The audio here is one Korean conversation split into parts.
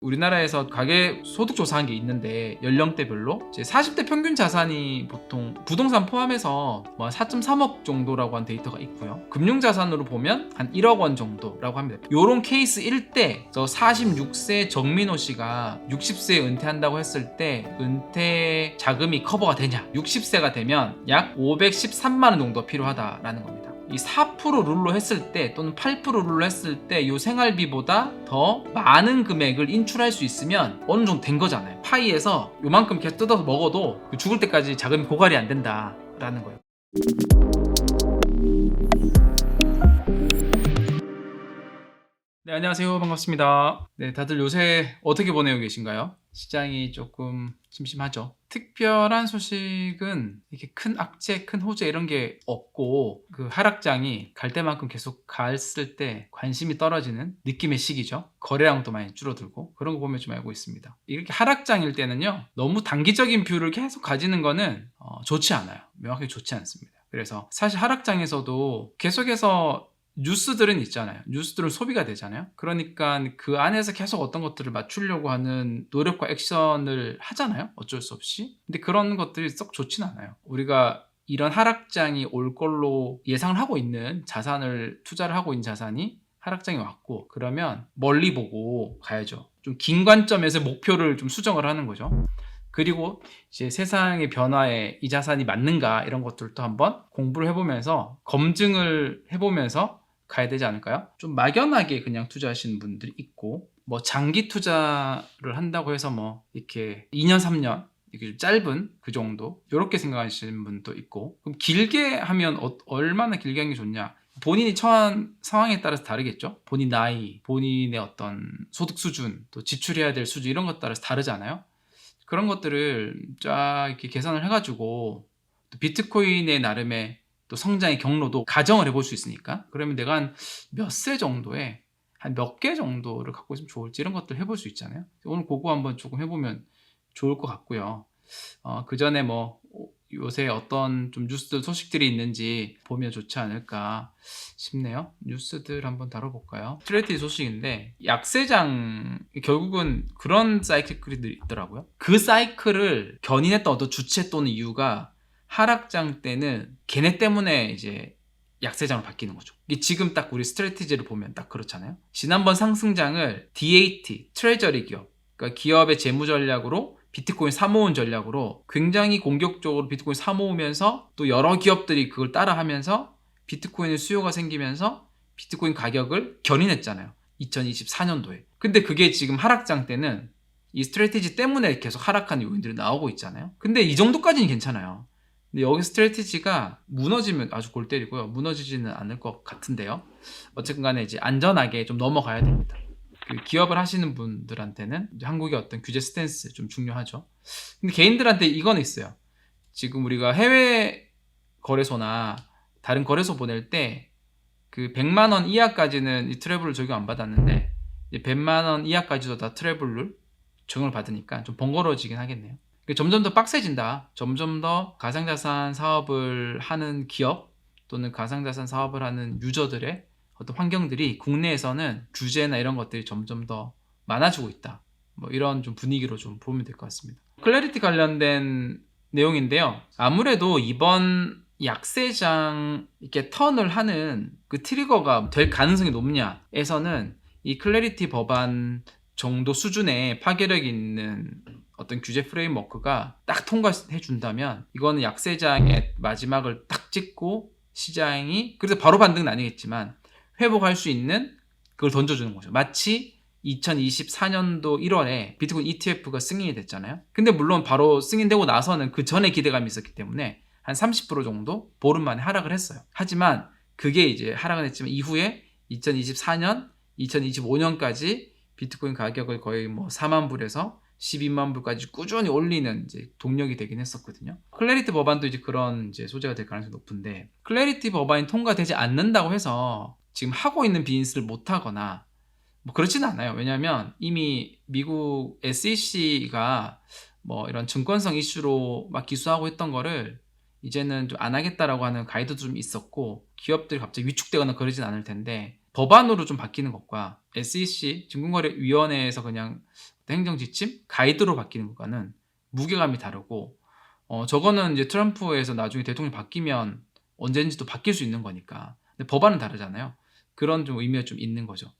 우리나라에서 가계 소득 조사한 게 있는데 연령대별로 이제 40대 평균 자산이 보통 부동산 포함해서 뭐 4.3억 정도라고 한 데이터가 있고요. 금융 자산으로 보면 한 1억 원 정도라고 합니다. 요런 케이스일 때 저 46세 정민호 씨가 60세에 은퇴한다고 했을 때 은퇴 자금이 커버가 되냐? 60세가 되면 약 513만 원 정도 필요하다라는 겁니다. 이 4% 룰로 했을 때 또는 8% 룰로 했을 때 이 생활비보다 더 많은 금액을 인출할 수 있으면 어느 정도 된 거잖아요. 파이에서 요만큼 계속 뜯어서 먹어도 죽을 때까지 자금이 고갈이 안 된다라는 거예요. 네, 안녕하세요. 반갑습니다. 네, 다들 요새 어떻게 보내고 계신가요? 시장이 조금 심심하죠. 특별한 소식은 이렇게 큰 악재, 큰 호재 이런 게 없고 그 하락장이 갈 때만큼 계속 갔을 때 관심이 떨어지는 느낌의 시기죠. 거래량도 많이 줄어들고 그런 거 보면 좀 알고 있습니다. 이렇게 하락장일 때는요, 너무 단기적인 뷰를 계속 가지는 거는 좋지 않아요. 명확히 좋지 않습니다. 그래서 사실 하락장에서도 계속해서 뉴스들은 있잖아요. 뉴스들은 소비가 되잖아요. 그러니까 그 안에서 계속 어떤 것들을 맞추려고 하는 노력과 액션을 하잖아요. 어쩔 수 없이. 근데 그런 것들이 썩 좋진 않아요. 우리가 이런 하락장이 올 걸로 예상을 하고 있는 자산을 투자를 하고 있는 자산이 하락장이 왔고, 그러면 멀리 보고 가야죠. 좀 긴 관점에서 목표를 좀 수정을 하는 거죠. 그리고 이제 세상의 변화에 이 자산이 맞는가 이런 것들도 한번 공부를 해보면서 검증을 해보면서 가야 되지 않을까요? 좀 막연하게 그냥 투자하시는 분들이 있고, 뭐 장기 투자를 한다고 해서 뭐 이렇게 2년 3년 이렇게 좀 짧은 그 정도 이렇게 생각하시는 분도 있고, 그럼 길게 하면 얼마나 길게 하는 게 좋냐? 본인이 처한 상황에 따라서 다르겠죠. 본인 나이, 본인의 어떤 소득 수준, 또 지출해야 될 수준 이런 것 따라서 다르잖아요. 그런 것들을 쫙 이렇게 계산을 해가지고 또 비트코인의 나름의 또 성장의 경로도 가정을 해볼 수 있으니까, 그러면 내가 한 몇 세 정도에 한 몇 개 정도를 갖고 있으면 좋을지 이런 것들 해볼 수 있잖아요. 오늘 그거 한번 조금 해보면 좋을 것 같고요. 그 전에 뭐 요새 어떤 좀 뉴스들 소식들이 있는지 보면 좋지 않을까 싶네요. 뉴스들 한번 다뤄볼까요? 스트레이트 소식인데, 약세장 결국은 그런 사이클이 있더라고요. 그 사이클을 견인했던 어떤 주체 또는 이유가 하락장 때는 걔네 때문에 이제 약세장으로 바뀌는 거죠. 이게 지금 딱 우리 스트래티지를 보면 딱 그렇잖아요. 지난번 상승장을 DAT, 트레저리 기업, 그러니까 기업의 재무 전략으로 비트코인 사모은 전략으로 굉장히 공격적으로 비트코인 사모으면서 또 여러 기업들이 그걸 따라하면서 비트코인의 수요가 생기면서 비트코인 가격을 견인했잖아요. 2024년도에. 근데 그게 지금 하락장 때는 이 스트래티지 때문에 계속 하락하는 요인들이 나오고 있잖아요. 근데 이 정도까지는 괜찮아요. 근데 여기 스트래티지가 무너지면 아주 골 때리고요. 무너지지는 않을 것 같은데요. 어쨌든 간에 이제 안전하게 좀 넘어가야 됩니다. 그 기업을 하시는 분들한테는 한국의 어떤 규제 스탠스 좀 중요하죠. 근데 개인들한테 이건 있어요. 지금 우리가 해외 거래소나 다른 거래소 보낼 때 그 100만 원 이하까지는 이 트래블을 적용 안 받았는데, 이제 100만 원 이하까지도 다 트래블을 적용을 받으니까 좀 번거로워지긴 하겠네요. 점점 더 빡세진다. 점점 더 가상자산 사업을 하는 기업 또는 가상자산 사업을 하는 유저들의 어떤 환경들이 국내에서는 규제나 이런 것들이 점점 더 많아지고 있다. 뭐 이런 좀 분위기로 좀 보면 될 것 같습니다. 클래리티 관련된 내용인데요. 아무래도 이번 약세장 이렇게 턴을 하는 그 트리거가 될 가능성이 높냐에서는 이 클래리티 법안 정도 수준의 파괴력 있는 어떤 규제 프레임워크가 딱 통과해 준다면, 이거는 약세장의 마지막을 딱 찍고 시장이 그래서 바로 반등은 아니겠지만 회복할 수 있는 그걸 던져주는 거죠. 마치 2024년도 1월에 비트코인 ETF가 승인이 됐잖아요. 근데 물론 바로 승인되고 나서는 그 전에 기대감이 있었기 때문에 한 30% 정도 보름 만에 하락을 했어요. 하지만 그게 이제 하락은 했지만 이후에 2024년, 2025년까지 비트코인 가격을 거의 뭐 4만 불에서 12만 불까지 꾸준히 올리는 이제 동력이 되긴 했었거든요. 클래리티 법안도 이제 그런 이제 소재가 될 가능성이 높은데, 클래리티 법안이 통과되지 않는다고 해서 지금 하고 있는 비즈니스를 못 하거나 뭐 그렇지는 않아요. 왜냐하면 이미 미국 SEC가 뭐 이런 증권성 이슈로 막 기소하고 했던 거를 이제는 좀 안 하겠다라고 하는 가이드도 좀 있었고, 기업들이 갑자기 위축되거나 그러진 않을 텐데, 법안으로 좀 바뀌는 것과 SEC 증권거래위원회에서 그냥 행정지침 가이드로 바뀌는 것과는 무게감이 다르고 저거는 이제 트럼프에서 나중에 대통령이 바뀌면 언제든지도 바뀔 수 있는 거니까. 근데 법안은 다르잖아요. 그런 좀 의미가 좀 있는 거죠.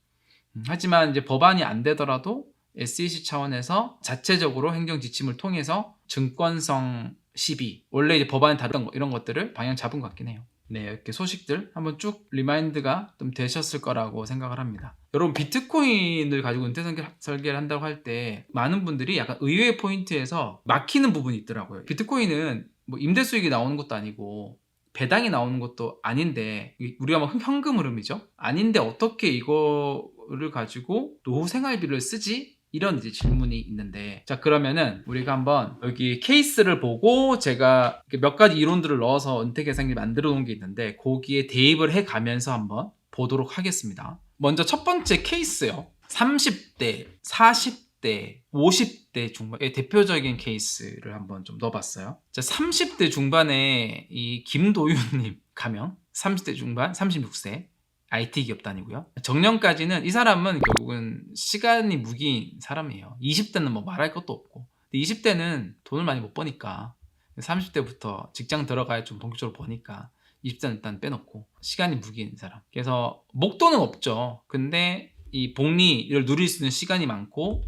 하지만 이제 법안이 안 되더라도 SEC 차원에서 자체적으로 행정 지침을 통해서 증권성 시비, 원래 이제 법안에 다루던 이런 것들을 방향 잡은 것 같긴 해요. 네, 이렇게 소식들 한번 쭉 리마인드가 좀 되셨을 거라고 생각을 합니다. 여러분, 비트코인을 가지고 은퇴 설계를 한다고 할 때 많은 분들이 약간 의외의 포인트에서 막히는 부분이 있더라고요. 비트코인은 뭐 임대 수익이 나오는 것도 아니고 배당이 나오는 것도 아닌데, 우리가 뭐 현금 흐름이죠. 아닌데 어떻게 이거를 가지고 노후 생활비를 쓰지? 이런 이제 질문이 있는데, 자, 그러면은 우리가 한번 여기 케이스를 보고 제가 몇 가지 이론들을 넣어서 은퇴 계산기 만들어 놓은 게 있는데 거기에 대입을 해 가면서 한번 보도록 하겠습니다. 먼저 첫 번째 케이스요. 30대, 40대, 50대 중반의 대표적인 케이스를 한번 좀 넣어봤어요. 자, 30대 중반에 이 김도윤님 가명, 30대 중반, 36세, IT 기업 다니고요. 정년까지는 이 사람은 결국은 시간이 무기인 사람이에요. 20대는 뭐 말할 것도 없고, 20대는 돈을 많이 못 버니까 30대부터 직장 들어가야 좀 본격적으로 버니까 20대는 일단 빼놓고 시간이 무기인 사람. 그래서 목돈은 없죠. 근데 이 복리를 누릴 수 있는 시간이 많고,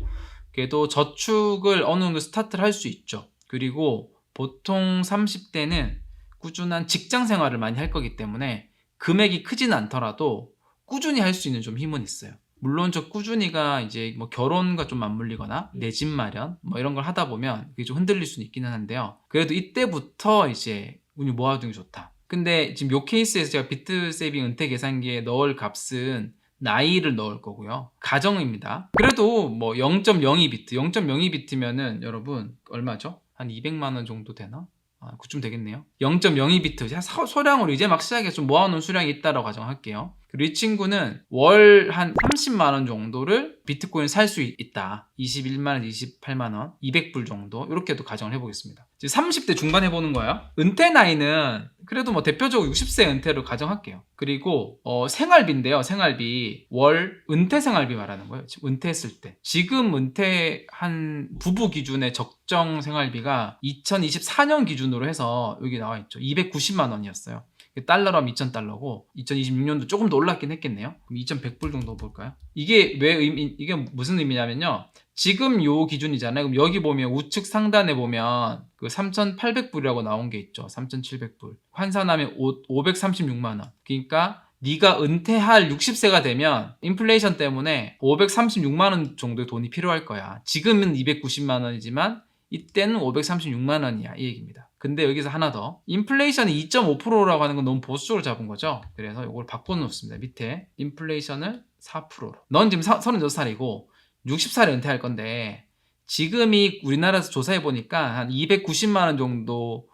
그래도 저축을 어느 정도 스타트를 할 수 있죠. 그리고 보통 30대는 꾸준한 직장 생활을 많이 할 거기 때문에 금액이 크지는 않더라도 꾸준히 할 수 있는 좀 힘은 있어요. 물론 저 꾸준히가 이제 뭐 결혼과 좀 맞물리거나 내 집 마련 뭐 이런 걸 하다 보면 그게 좀 흔들릴 수는 있기는 한데요. 그래도 이때부터 이제 운이 모아두는 게 좋다. 근데 지금 요 케이스에서 제가 비트세이빙 은퇴 계산기에 넣을 값은 나이를 넣을 거고요. 가정입니다. 그래도 뭐 0.02비트, 0.02비트면은 여러분 얼마죠? 한 200만 원 정도 되나? 그쯤 되겠네요. 0.02비트 소량으로 이제 막 시작해서 좀 모아놓은 수량이 있다라고 가정할게요. 그리고 이 친구는 월 한 30만 원 정도를 비트코인 살 수 있다. 21만 원, 28만 원, 200불 정도 이렇게도 가정을 해보겠습니다. 이제 30대 중반 해보는 거예요. 은퇴 나이는 그래도 뭐 대표적으로 60세 은퇴로 가정할게요. 그리고 생활비인데요. 생활비 월 은퇴 생활비 말하는 거예요. 지금 은퇴했을 때. 지금 은퇴한 부부 기준의 적정 생활비가 2024년 기준으로 해서 여기 나와 있죠. 290만 원이었어요. 달러로 하면 2,000달러고 2026년도 조금 더 올랐긴 했겠네요. 그럼 2,100불 정도 볼까요? 이게 이게 무슨 의미냐면요. 지금 요 기준이잖아요. 그럼 여기 보면 우측 상단에 보면 그 3,800불이라고 나온 게 있죠. 3,700불. 환산하면 536만 원. 그러니까 네가 은퇴할 60세가 되면 인플레이션 때문에 536만 원 정도의 돈이 필요할 거야. 지금은 290만 원이지만 이때는 536만 원이야. 이 얘기입니다. 근데 여기서 하나 더. 인플레이션이 2.5%라고 하는 건 너무 보수적으로 잡은 거죠. 그래서 이걸 바꿔놓습니다. 밑에 인플레이션을 4%로. 넌 지금 36살이고 60살에 은퇴할 건데 지금이 우리나라에서 조사해 보니까 한 290만 원 정도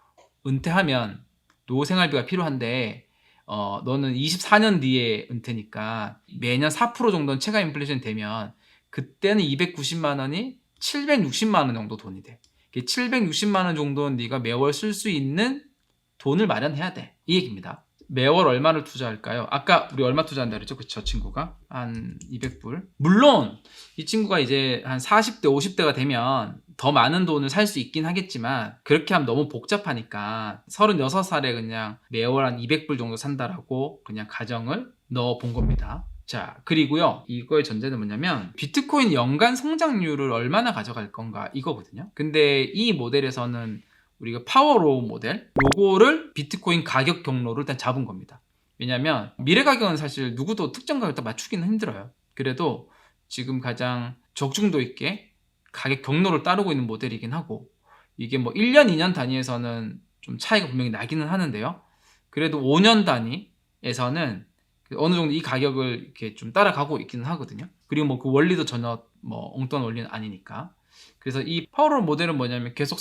은퇴하면 노후 생활비가 필요한데 너는 24년 뒤에 은퇴니까 매년 4% 정도는 체감 인플레이션이 되면 그때는 290만 원이 760만 원 정도 돈이 돼. 760만 원 정도는 네가 매월 쓸 수 있는 돈을 마련해야 돼. 이 얘기입니다. 매월 얼마를 투자할까요? 아까 우리 얼마 투자한다 그랬죠? 저 친구가 한 200불. 물론 이 친구가 이제 한 40대, 50대가 되면 더 많은 돈을 살 수 있긴 하겠지만 그렇게 하면 너무 복잡하니까 36살에 그냥 매월 한 200불 정도 산다라고 그냥 가정을 넣어 본 겁니다. 자, 그리고요. 이거의 전제는 뭐냐면 비트코인 연간 성장률을 얼마나 가져갈 건가 이거거든요. 근데 이 모델에서는 우리가 파워로우 모델 요거를 비트코인 가격 경로를 일단 잡은 겁니다. 왜냐면 미래 가격은 사실 누구도 특정 가격을 맞추기는 힘들어요. 그래도 지금 가장 적중도 있게 가격 경로를 따르고 있는 모델이긴 하고 이게 뭐 1년, 2년 단위에서는 좀 차이가 분명히 나기는 하는데요. 그래도 5년 단위에서는 어느 정도 이 가격을 이렇게 좀 따라가고 있기는 하거든요. 그리고 뭐 그 원리도 전혀 뭐 엉뚱한 원리는 아니니까. 그래서 이 파워로우 모델은 뭐냐면 계속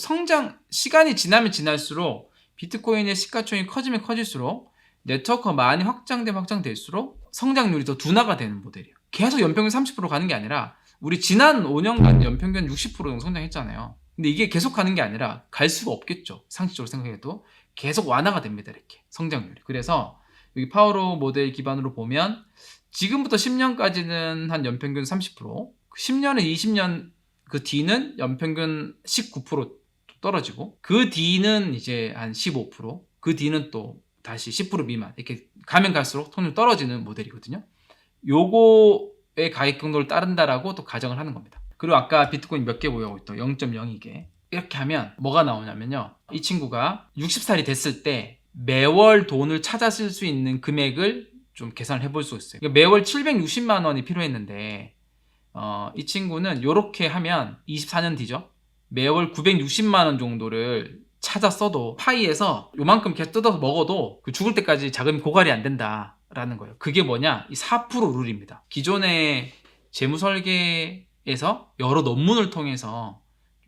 시간이 지나면 지날수록 비트코인의 시가총이 커지면 커질수록 네트워크가 많이 확장될수록 성장률이 더 둔화가 되는 모델이에요. 계속 연평균 30% 가는 게 아니라 우리 지난 5년간 연평균 60% 정도 성장했잖아요. 근데 이게 계속 가는 게 아니라 갈 수가 없겠죠. 상식적으로 생각해도 계속 완화가 됩니다. 이렇게 성장률이. 그래서 여기 파워로우 모델 기반으로 보면 지금부터 10년까지는 한 연평균 30%, 10년에 20년 그 뒤는 연평균 19% 떨어지고, 그 뒤는 이제 한 15%, 그 뒤는 또 다시 10% 미만, 이렇게 가면 갈수록 통률 떨어지는 모델이거든요. 요거의 가격 경로를 따른다라고 또 가정을 하는 겁니다. 그리고 아까 비트코인 몇 개 보여고 있죠. 0.02개. 이렇게 하면 뭐가 나오냐면요, 이 친구가 60살이 됐을 때 매월 돈을 찾아 쓸 수 있는 금액을 좀 계산을 해볼 수 있어요. 그러니까 매월 760만 원이 필요했는데 이 친구는 이렇게 하면 24년 뒤죠. 매월 960만 원 정도를 찾아 써도 파이에서 요만큼 계속 뜯어서 먹어도 그 죽을 때까지 자금이 고갈이 안 된다라는 거예요. 그게 뭐냐? 이 4% 룰입니다. 기존의 재무 설계에서 여러 논문을 통해서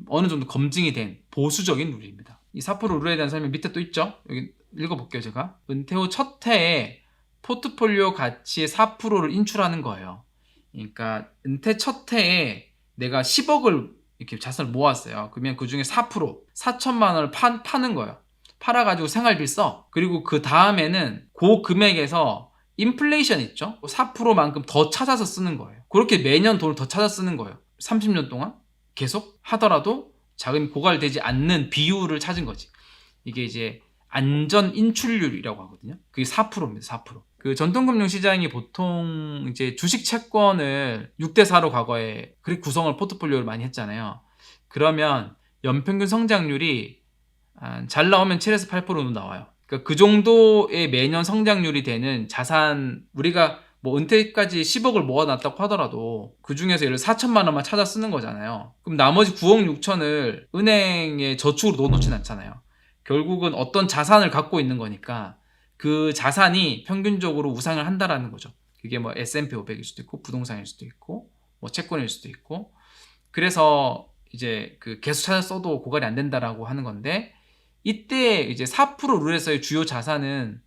어느 정도 검증이 된 보수적인 룰입니다. 이 4% 룰에 대한 설명 밑에 또 있죠? 여기 읽어볼게요, 제가. 은퇴 후 첫 해에 포트폴리오 가치의 4%를 인출하는 거예요. 그러니까 은퇴 첫 해에 내가 10억을 이렇게 자산을 모았어요. 그러면 그 중에 4%, 4천만 원을 파는 거예요. 팔아가지고 생활비 써. 그리고 그 다음에는 그 금액에서 인플레이션 있죠? 4%만큼 더 찾아서 쓰는 거예요. 그렇게 매년 돈을 더 찾아 쓰는 거예요. 30년 동안 계속 하더라도 자금이 고갈되지 않는 비율을 찾은 거지. 이게 이제 안전 인출률이라고 하거든요. 그게 4%입니다. 4%. 그 전통금융 시장이 보통 이제 주식 채권을 6대4로 과거에 그렇게 구성을 포트폴리오를 많이 했잖아요. 그러면 연평균 성장률이 잘 나오면 7에서 8%는 나와요. 그러니까 그 정도의 매년 성장률이 되는 자산, 우리가 뭐 은퇴까지 10억을 모아놨다고 하더라도 그 중에서 예를 4천만 원만 찾아 쓰는 거잖아요. 그럼 나머지 9억 6천을 은행에 저축으로 넣어놓진 않잖아요. 결국은 어떤 자산을 갖고 있는 거니까 그 자산이 평균적으로 우상을 한다라는 거죠. 그게 뭐 S&P 500일 수도 있고 부동산일 수도 있고 뭐 채권일 수도 있고, 그래서 이제 그 계속 찾아 써도 고갈이 안 된다라고 하는 건데, 이때 이제 4% 룰에서의 주요 자산은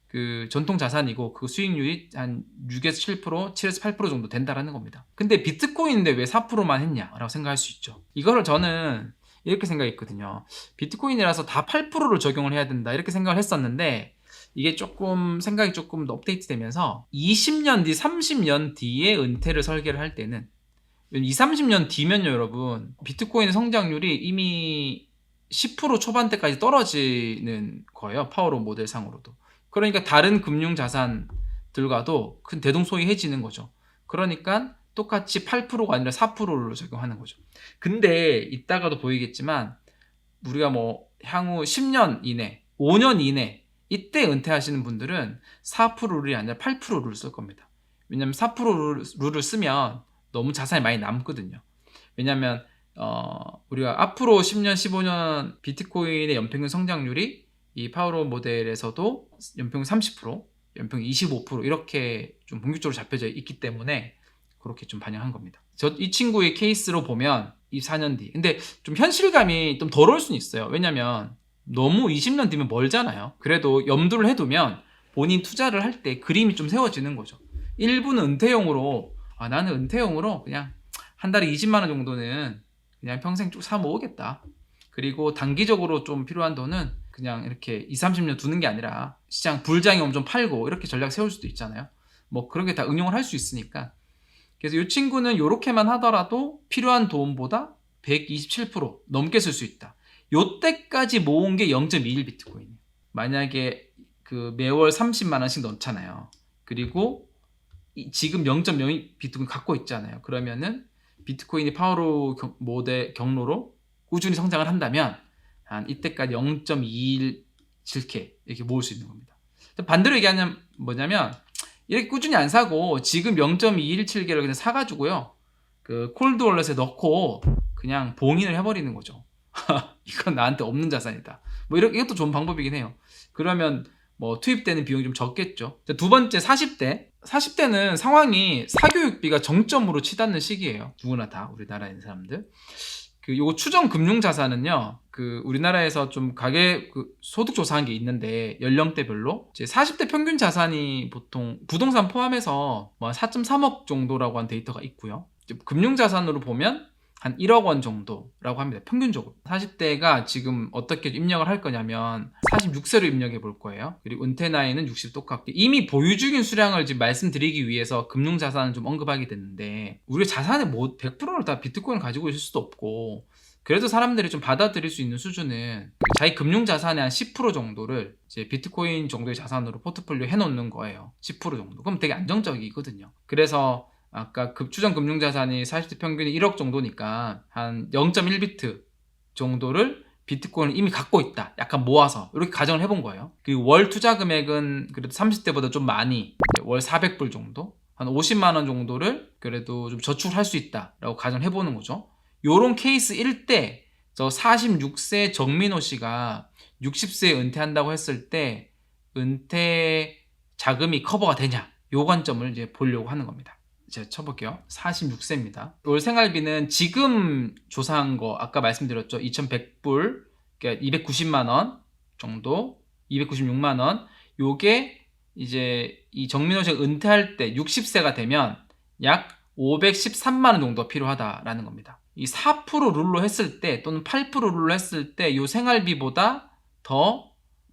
그 전통 자산이고 그 수익률이 한 6에서 7%, 7에서 8% 정도 된다라는 겁니다. 근데 비트코인인데 왜 4%만 했냐라고 생각할 수 있죠. 이거를 저는 이렇게 생각했거든요. 비트코인이라서 다 8%를 적용을 해야 된다 이렇게 생각을 했었는데, 이게 조금 생각이 조금 더 업데이트 되면서 20년 뒤, 30년 뒤에 은퇴를 설계를 할 때는 20, 30년 뒤면요, 여러분, 비트코인의 성장률이 이미 10% 초반대까지 떨어지는 거예요. 파워로 모델상으로도. 그러니까 다른 금융자산들과도 큰 대동소이해지는 거죠. 그러니까 똑같이 8%가 아니라 4%로 적용하는 거죠. 근데 이따가도 보이겠지만 우리가 뭐 향후 10년 이내, 5년 이내 이때 은퇴하시는 분들은 4% 룰이 아니라 8% 룰을 쓸 겁니다. 왜냐면 4% 룰을 쓰면 너무 자산이 많이 남거든요. 왜냐면 우리가 앞으로 10년, 15년 비트코인의 연평균 성장률이 이 파워로 모델에서도 연평균 30%, 연평균 25% 이렇게 좀 본격적으로 잡혀져 있기 때문에 그렇게 좀 반영한 겁니다. 이 친구의 케이스로 보면 24년 뒤. 근데 좀 현실감이 좀 덜 올 수는 있어요. 왜냐면 너무 20년 뒤면 멀잖아요. 그래도 염두를 해두면 본인 투자를 할 때 그림이 좀 세워지는 거죠. 일부는 은퇴용으로, 나는 은퇴용으로 그냥 한 달에 20만 원 정도는 그냥 평생 쭉 사 모으겠다. 그리고 단기적으로 좀 필요한 돈은 그냥 이렇게 20, 30년 두는 게 아니라 시장 불장이 오면 좀 팔고 이렇게 전략 세울 수도 있잖아요. 뭐 그런 게 다 응용을 할 수 있으니까. 그래서 이 친구는 이렇게만 하더라도 필요한 돈보다 127% 넘게 쓸 수 있다. 요때까지 모은 게 0.21 비트코인이에요. 만약에 그 매월 30만 원씩 넣잖아요. 그리고 지금 0.02 비트코인 갖고 있잖아요. 그러면은 비트코인이 파워로 모델 경로로 꾸준히 성장을 한다면 한 이때까지 0.217K 이렇게 모을 수 있는 겁니다. 반대로 얘기하면 뭐냐면, 이렇게 꾸준히 안 사고 지금 0.217개를 그냥 사가지고요, 그 콜드 월렛에 넣고 그냥 봉인을 해버리는 거죠. 이건 나한테 없는 자산이다. 뭐 이것도 좋은 방법이긴 해요. 그러면 뭐 투입되는 비용이 좀 적겠죠. 두 번째, 40대는 상황이 사교육비가 정점으로 치닫는 시기예요. 누구나 다 우리나라에 있는 사람들. 요거 추정 금융 자산은요, 그 우리나라에서 좀 소득 조사한 게 있는데 연령대별로 이제 40대 평균 자산이 보통 부동산 포함해서 뭐 4.3억 정도라고 한 데이터가 있고요. 금융 자산으로 보면 한 1억 원 정도라고 합니다. 평균적으로. 40대가 지금 어떻게 입력을 할 거냐면 46세로 입력해 볼 거예요. 그리고 은퇴 나이는 60 똑같게. 이미 보유 중인 수량을 지금 말씀드리기 위해서 금융자산을 좀 언급하게 됐는데, 우리 자산의 100%를 다 비트코인을 가지고 있을 수도 없고, 그래도 사람들이 좀 받아들일 수 있는 수준은 자기 금융자산의 한 10% 정도를 이제 비트코인 정도의 자산으로 포트폴리오 해놓는 거예요. 10% 정도. 그럼 되게 안정적이거든요. 그래서 아까 추정 금융자산이 40대 평균이 1억 정도니까 한 0.1비트 정도를 비트코인을 이미 갖고 있다. 약간 모아서 이렇게 가정을 해본 거예요. 그리고 월 투자 금액은 그래도 30대보다 좀 많이, 월 400불 정도, 한 50만 원 정도를 그래도 좀 저축을 할 수 있다라고 가정을 해보는 거죠. 요런 케이스일 때 저 46세 정민호 씨가 60세에 은퇴한다고 했을 때 은퇴 자금이 커버가 되냐, 요 관점을 이제 보려고 하는 겁니다. 제가 쳐볼게요. 46세입니다. 올 생활비는 지금 조사한 거 아까 말씀드렸죠. 2100불, 그러니까 290만원 정도, 296만원. 요게 이제 이 정민호 씨가 은퇴할 때 60세가 되면 약 513만원 정도 필요하다라는 겁니다. 이 4% 룰로 했을 때 또는 8% 룰로 했을 때 요 생활비보다 더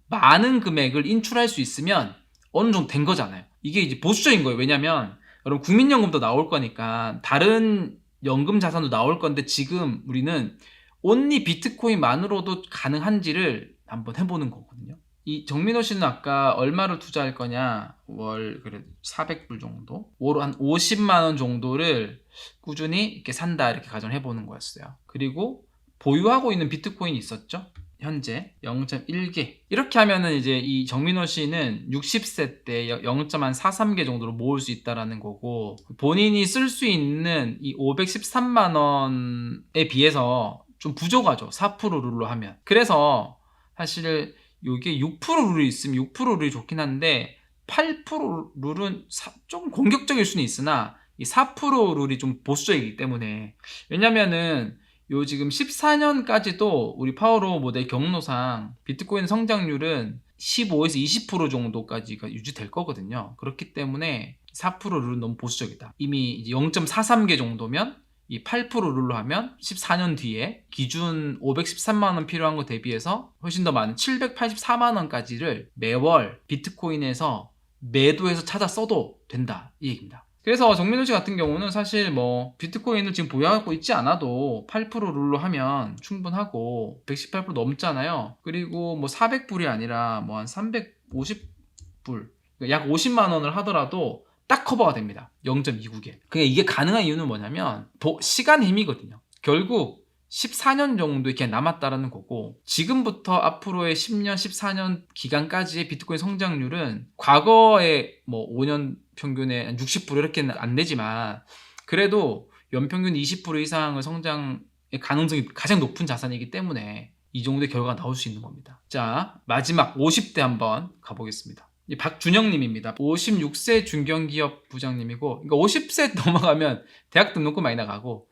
많은 금액을 인출할 수 있으면 어느 정도 된 거잖아요. 이게 이제 보수적인 거예요. 왜냐면 여러분 국민연금도 나올 거니까 다른 연금 자산도 나올 건데, 지금 우리는 온리 비트코인만으로도 가능한지를 한번 해보는 거거든요. 이 정민호 씨는 아까 얼마를 투자할 거냐, 월 그래 400불 정도, 월 한 50만 원 정도를 꾸준히 이렇게 산다, 이렇게 가정해 보는 거였어요. 그리고 보유하고 있는 비트코인이 있었죠. 현재 0.1개. 이렇게 하면은 이제 이 정민호 씨는 60세 때 0.43개 정도로 모을 수 있다라는 거고, 본인이 쓸 수 있는 이 513만 원에 비해서 좀 부족하죠. 4% 룰로 하면. 그래서 사실 이게 6% 룰이 있으면 6% 룰이 좋긴 한데, 8% 룰은 조금 공격적일 수는 있으나 이 4% 룰이 좀 보수적이기 때문에, 왜냐면은 요 지금 14년까지도 우리 파워로우 모델 경로상 비트코인 성장률은 15에서 20% 정도까지가 유지될 거거든요. 그렇기 때문에 4% 룰은 너무 보수적이다. 이미 이제 0.43개 정도면 이 8% 룰로 하면 14년 뒤에 기준 513만 원 필요한 거 대비해서 훨씬 더 많은 784만 원까지를 매월 비트코인에서 매도해서 찾아 써도 된다, 이 얘기입니다. 그래서 정민호 씨 같은 경우는 사실 뭐 비트코인을 지금 보유하고 있지 않아도 8% 룰로 하면 충분하고 118불 넘잖아요. 그리고 뭐 400불이 아니라 뭐 한 350불, 약 50만 원을 하더라도 딱 커버가 됩니다. 0.29개. 그게 이게 가능한 이유는 뭐냐면 시간의 힘이거든요. 결국 14년 정도 이렇게 남았다라는 거고, 지금부터 앞으로의 10년, 14년 기간까지의 비트코인 성장률은 과거에 뭐 5년 평균에 60% 이렇게는 안 되지만, 그래도 연평균 20% 이상의 성장의 가능성이 가장 높은 자산이기 때문에 이 정도의 결과가 나올 수 있는 겁니다. 자, 마지막 50대 한번 가보겠습니다. 박준영님입니다. 56세 중견기업 부장님이고, 그러니까 50세 넘어가면 대학 등록금 많이 나가고,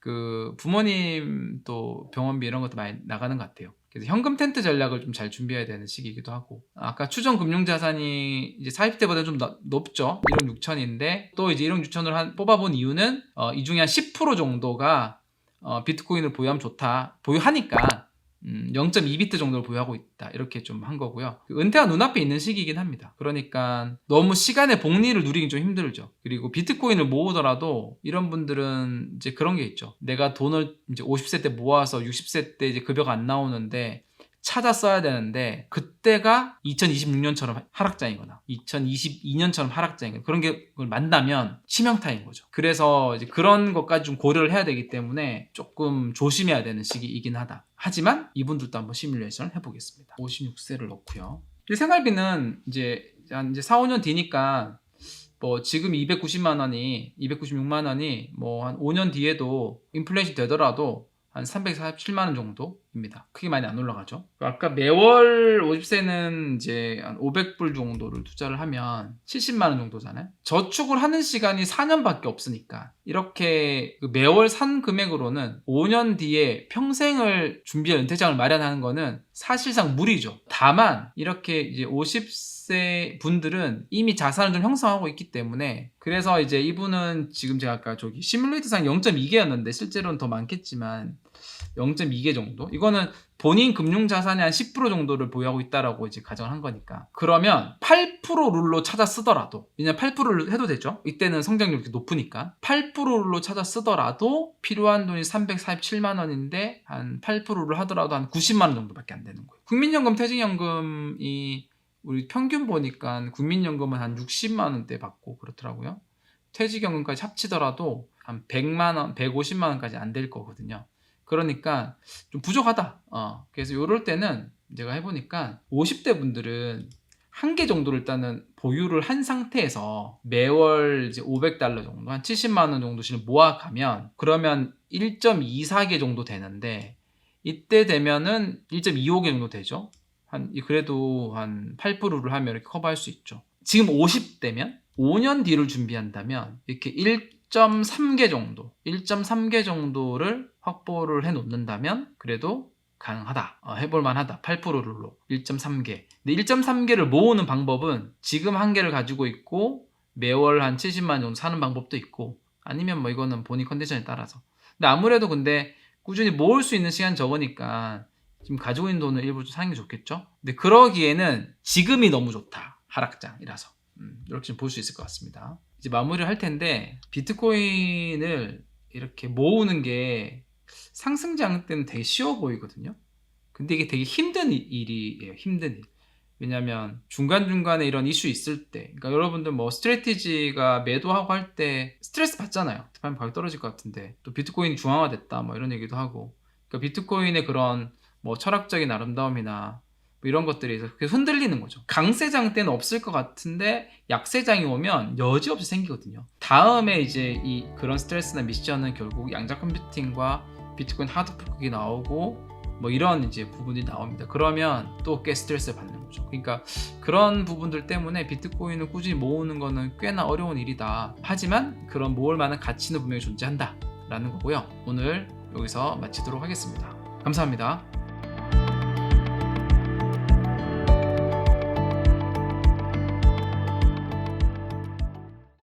그 부모님 또 병원비 이런 것도 많이 나가는 것 같아요. 그래서 현금 텐트 전략을 좀 잘 준비해야 되는 시기이기도 하고, 아까 추정 금융자산이 이제 40대보다 좀 높죠. 1억 6천인데 또 이제 1억 6천을 뽑아본 이유는 이 중에 한 10% 정도가 비트코인을 보유하면 좋다, 보유하니까 0.2비트 정도를 보유하고 있다, 이렇게 좀 한 거고요. 은퇴가 눈앞에 있는 시기이긴 합니다. 그러니까 너무 시간의 복리를 누리긴 좀 힘들죠. 그리고 비트코인을 모으더라도 이런 분들은 이제 그런 게 있죠. 내가 돈을 이제 50세 때 모아서 60세 때 이제 급여가 안 나오는데 찾아 써야 되는데, 그때가 2026년처럼 하락장이거나 2022년처럼 하락장이거나 그런 게 그걸 만나면 치명타인 거죠. 그래서 이제 그런 것까지 좀 고려를 해야 되기 때문에 조금 조심해야 되는 시기이긴 하다. 하지만 이분들도 한번 시뮬레이션을 해보겠습니다. 56세를 넣고요. 생활비는 이제 4, 5년 뒤니까 뭐 지금 296만 원이 뭐 한 5년 뒤에도 인플레이션 되더라도 한 347만 원 정도입니다. 크게 많이 안 올라가죠. 아까 매월 50세는 이제 한 500불 정도를 투자를 하면 70만 원 정도잖아요. 저축을 하는 시간이 4년밖에 없으니까 이렇게 매월 산 금액으로는 5년 뒤에 평생을 준비할 은퇴장을 마련하는 거는 사실상 무리죠. 다만 이렇게 이제 50세 60세 분들은 이미 자산을 좀 형성하고 있기 때문에, 그래서 이제 이분은 지금 제가 아까 저기 시뮬레이터상 0.2개였는데 실제로는 더 많겠지만 0.2개 정도? 이거는 본인 금융자산의 한 10% 정도를 보유하고 있다라고 이제 가정을 한 거니까. 그러면 8% 룰로 찾아 쓰더라도, 왜냐면 8%를 해도 되죠? 이때는 성장률이 이렇게 높으니까. 8% 룰로 찾아 쓰더라도 필요한 돈이 347만 원인데 한 8%를 하더라도 한 90만 원 정도밖에 안 되는 거예요. 국민연금, 퇴직연금이 우리 평균 보니까 국민연금은 한 60만 원대 받고 그렇더라고요. 퇴직연금까지 합치더라도 한 100만 원, 150만 원까지 안 될 거거든요. 그러니까 좀 부족하다. 그래서 이럴 때는 제가 해보니까 50대 분들은 한 개 정도를 일단은 보유를 한 상태에서 매월 이제 $500 정도, 한 70만 원 정도씩 모아가면, 그러면 1.24개 정도 되는데, 이때 되면은 1.25개 정도 되죠. 그래도 한 8%를 하면 이렇게 커버할 수 있죠. 지금 50대면 5년 뒤를 준비한다면 이렇게 1.3개 정도를 확보를 해 놓는다면 그래도 가능하다. 해볼 만하다. 8%로 1.3개. 근데 1.3개를 모으는 방법은 지금 한 개를 가지고 있고 매월 한 70만 원 정도 사는 방법도 있고, 아니면 뭐 이거는 본인 컨디션에 따라서. 근데 아무래도 근데 꾸준히 모을 수 있는 시간 적으니까 지금 가지고 있는 돈을 일부 좀 사는 게 좋겠죠. 근데 그러기에는 지금이 너무 좋다. 하락장이라서. 이렇게 좀 볼 수 있을 것 같습니다. 이제 마무리를 할 텐데, 비트코인을 이렇게 모으는 게 상승장 때는 되게 쉬워 보이거든요. 근데 이게 되게 힘든 일이에요. 힘든 일. 왜냐면 중간중간에 이런 이슈 있을 때, 그러니까 여러분들 뭐 스트래티지가 매도하고 할 때 스트레스 받잖아요. 가격 가격 떨어질 것 같은데, 또 비트코인이 중앙화됐다 뭐 이런 얘기도 하고. 그러니까 비트코인의 그런 뭐 철학적인 아름다움이나 뭐 이런 것들이 계속 흔들리는 거죠. 강세장 때는 없을 것 같은데 약세장이 오면 여지없이 생기거든요. 다음에 이제 그런 스트레스나 미션은 결국 양자 컴퓨팅과 비트코인 하드포크가 나오고 뭐 이런 이제 부분이 나옵니다. 그러면 또 꽤 스트레스를 받는 거죠. 그러니까 그런 부분들 때문에 비트코인을 꾸준히 모으는 거는 꽤나 어려운 일이다. 하지만 그런 모을 만한 가치는 분명히 존재한다 라는 거고요. 오늘 여기서 마치도록 하겠습니다. 감사합니다.